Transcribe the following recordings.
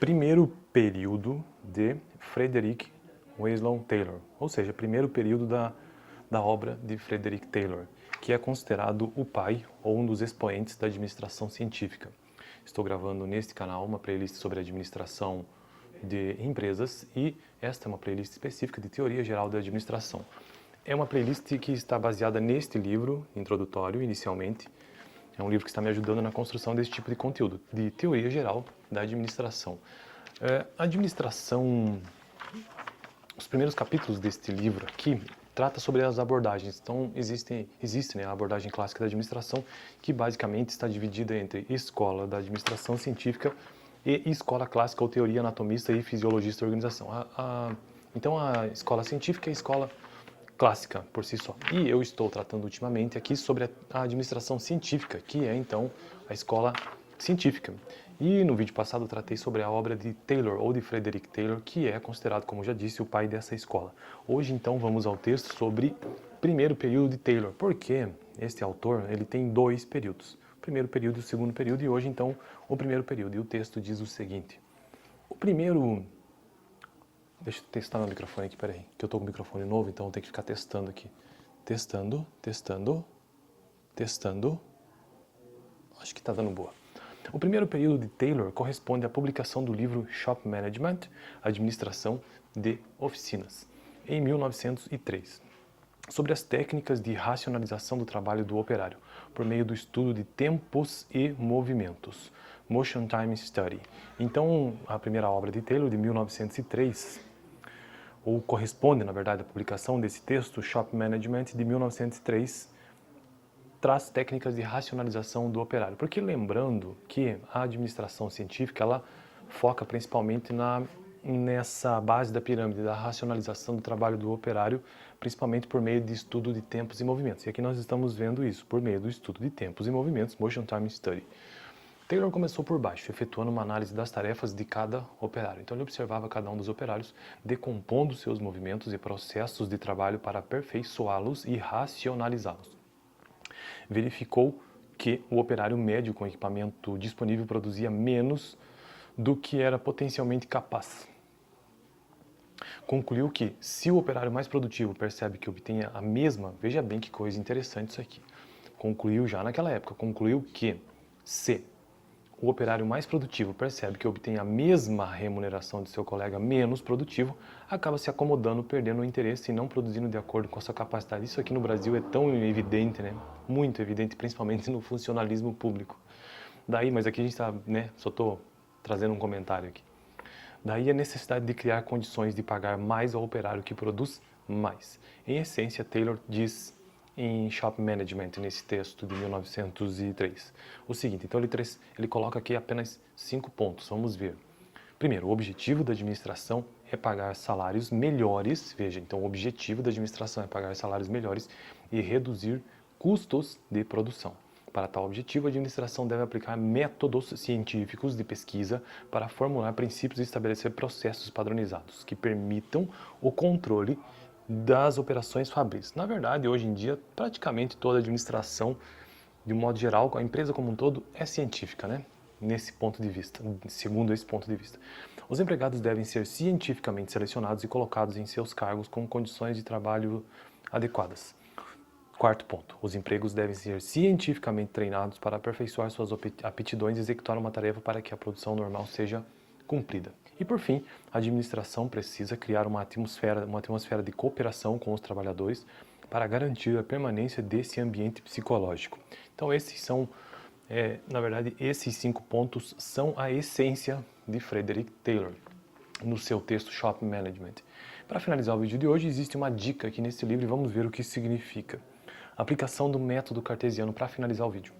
Primeiro período de Frederick Winslow Taylor, ou seja, primeiro período da obra de Frederick Taylor, que é considerado o pai ou um dos expoentes da administração científica. Estou gravando neste canal uma playlist sobre administração de empresas e esta é uma playlist específica de teoria geral da administração. É uma playlist que está baseada neste livro introdutório, inicialmente. É um livro que está me ajudando na construção desse tipo de conteúdo, de teoria geral da administração. A administração, os primeiros capítulos deste livro aqui, trata sobre as abordagens. Então, existe né, a abordagem clássica da administração, que basicamente está dividida entre escola da administração científica e escola clássica ou teoria anatomista e fisiologista da organização. Então, a escola científica é a escola clássica por si só. E eu estou tratando ultimamente aqui sobre a administração científica, que é então a escola científica. E no vídeo passado eu tratei sobre a obra de Taylor, ou de Frederick Taylor, que é considerado, como já disse, o pai dessa escola. Hoje então vamos ao texto sobre o primeiro período de Taylor, porque este autor ele tem dois períodos. O primeiro período e o segundo período, e hoje então o primeiro período. E o texto diz o seguinte: o primeiro... Deixa eu testar meu microfone aqui, peraí, que eu tô com o microfone novo, então eu tenho que ficar testando aqui. Testando. Acho que tá dando boa. O primeiro período de Taylor corresponde à publicação do livro Shop Management, Administração de Oficinas, em 1903, sobre as técnicas de racionalização do trabalho do operário, por meio do estudo de tempos e movimentos, Motion Time Study. Então, a primeira obra de Taylor, de 1903, ou corresponde, na verdade, à publicação desse texto, Shop Management, de 1903, traz técnicas de racionalização do operário. Porque lembrando que a administração científica, ela foca principalmente nessa base da pirâmide, da racionalização do trabalho do operário, principalmente por meio de estudo de tempos e movimentos. E aqui nós estamos vendo isso, por meio do estudo de tempos e movimentos, Motion Time Study. Taylor começou por baixo, efetuando uma análise das tarefas de cada operário. Então ele observava cada um dos operários, decompondo seus movimentos e processos de trabalho para aperfeiçoá-los e racionalizá-los. Verificou que o operário médio com equipamento disponível produzia menos do que era potencialmente capaz. Concluiu que, se o operário mais produtivo percebe que obtenha a mesma, veja bem que coisa interessante isso aqui, concluiu já naquela época, concluiu que, se o operário mais produtivo percebe que obtém a mesma remuneração de seu colega menos produtivo, acaba se acomodando, perdendo o interesse e não produzindo de acordo com a sua capacidade. Isso aqui no Brasil é tão evidente, né? Muito evidente, principalmente no funcionalismo público. Daí, mas aqui a gente está, né? Só estou trazendo um comentário aqui. Daí a necessidade de criar condições de pagar mais ao operário que produz mais. Em essência, Taylor diz em Shop Management, nesse texto de 1903. O seguinte, então ele coloca aqui apenas 5 pontos, vamos ver. Primeiro, o objetivo da administração é pagar salários melhores, veja, então o objetivo da administração é pagar salários melhores e reduzir custos de produção. Para tal objetivo, a administração deve aplicar métodos científicos de pesquisa para formular princípios e estabelecer processos padronizados que permitam o controle das operações fabris. Na verdade, hoje em dia, praticamente toda a administração, de um modo geral, a empresa como um todo, é científica, né? Nesse ponto de vista, segundo esse ponto de vista. Os empregados devem ser cientificamente selecionados e colocados em seus cargos com condições de trabalho adequadas. Quarto ponto, os empregos devem ser cientificamente treinados para aperfeiçoar suas aptidões e executar uma tarefa para que a produção normal seja cumprida. E por fim, a administração precisa criar uma atmosfera de cooperação com os trabalhadores para garantir a permanência desse ambiente psicológico. Então esses são, na verdade, esses 5 pontos são a essência de Frederick Taylor no seu texto Shop Management. Para finalizar o vídeo de hoje, existe uma dica aqui nesse livro e vamos ver o que significa. Aplicação do método cartesiano para finalizar o vídeo.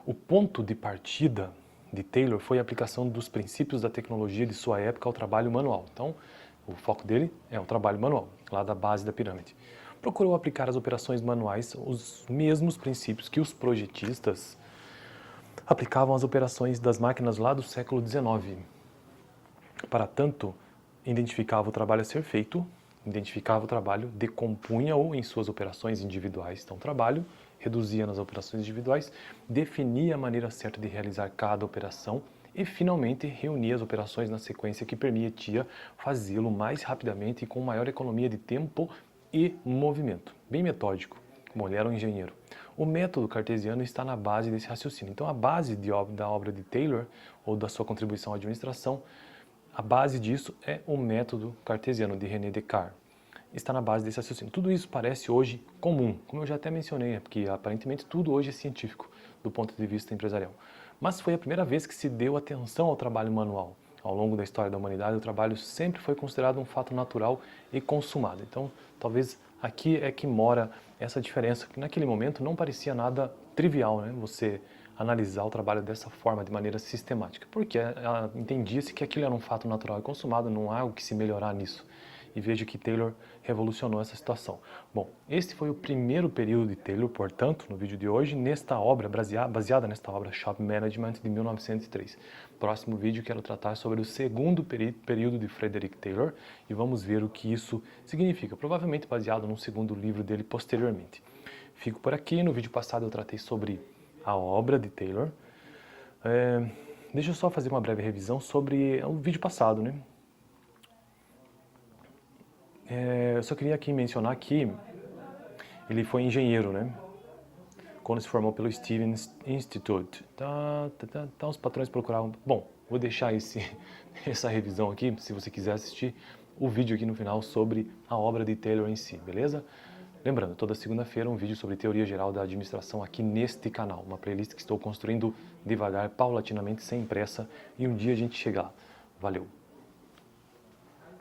O ponto de partida de Taylor foi a aplicação dos princípios da tecnologia de sua época ao trabalho manual. Então, o foco dele é o trabalho manual, lá da base da pirâmide. Procurou aplicar às operações manuais os mesmos princípios que os projetistas aplicavam às operações das máquinas lá do século XIX. Para tanto, identificava o trabalho a ser feito, identificava o trabalho, decompunha-o em suas operações individuais. Então, trabalho, reduzia nas operações individuais, definia a maneira certa de realizar cada operação e finalmente reunir as operações na sequência que permitia fazê-lo mais rapidamente e com maior economia de tempo e movimento. Bem metódico, como ele era um engenheiro. O método cartesiano está na base desse raciocínio. Então a base da obra de Taylor, ou da sua contribuição à administração, a base disso é o método cartesiano de René Descartes. Está na base desse raciocínio. Tudo isso parece hoje comum, como eu já até mencionei, porque aparentemente tudo hoje é científico do ponto de vista empresarial. Mas foi a primeira vez que se deu atenção ao trabalho manual. Ao longo da história da humanidade, o trabalho sempre foi considerado um fato natural e consumado. Então, talvez aqui é que mora essa diferença, que naquele momento não parecia nada trivial, né? Você analisar o trabalho dessa forma, de maneira sistemática, porque entendia-se que aquilo era um fato natural e consumado, não há o que se melhorar nisso. E veja que Taylor revolucionou essa situação. Bom, este foi o primeiro período de Taylor, portanto, no vídeo de hoje, nesta obra, baseada nesta obra Shop Management de 1903. Próximo vídeo quero tratar sobre o segundo período de Frederick Taylor e vamos ver o que isso significa, provavelmente baseado num segundo livro dele posteriormente. Fico por aqui, no vídeo passado eu tratei sobre a obra de Taylor. Deixa eu só fazer uma breve revisão sobre o vídeo passado, né? Eu só queria aqui mencionar que ele foi engenheiro, né? Quando se formou pelo Stevens Institute. Tá, os patrões procuravam... Bom, vou deixar essa revisão aqui, se você quiser assistir o vídeo aqui no final sobre a obra de Taylor em si, beleza? Lembrando, toda segunda-feira um vídeo sobre teoria geral da administração aqui neste canal. Uma playlist que estou construindo devagar, paulatinamente, sem pressa, e um dia a gente chega lá. Valeu!